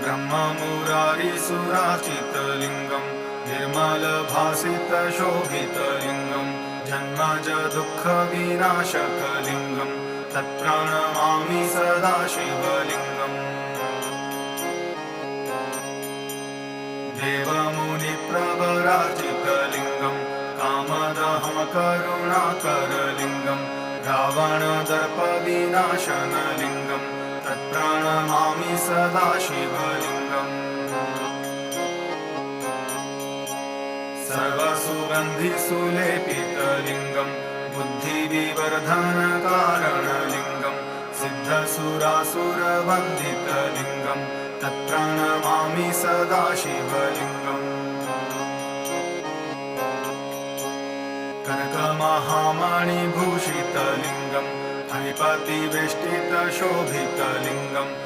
ब्रह्ममुरारिसुराचितलिङ्गं निर्मलभासितशोभितलिङ्गं जन्मज दुःखविनाशकलिङ्गं तत्प्रणमामि सदा शिवलिङ्गम् देवमुनिप्रवराजितलिङ्गं कामदहं करुणाकरलिङ्गं रावणदर्पविनाशनलिङ्गं तत्प्रणमामि सदा शिवलिङ्गम् सर्वसुगन्धिसुलेपितलिङ्गं बुद्धिविवर्धनकारणलिङ्गं सिद्धसुरासुरवन्दितलिङ्गं तत्प्रणमामि सदा शिवलिङ्गम् कनकमहामणिभूषितलिङ्गं फणिपतिवेष्टितशोभितलिङ्गं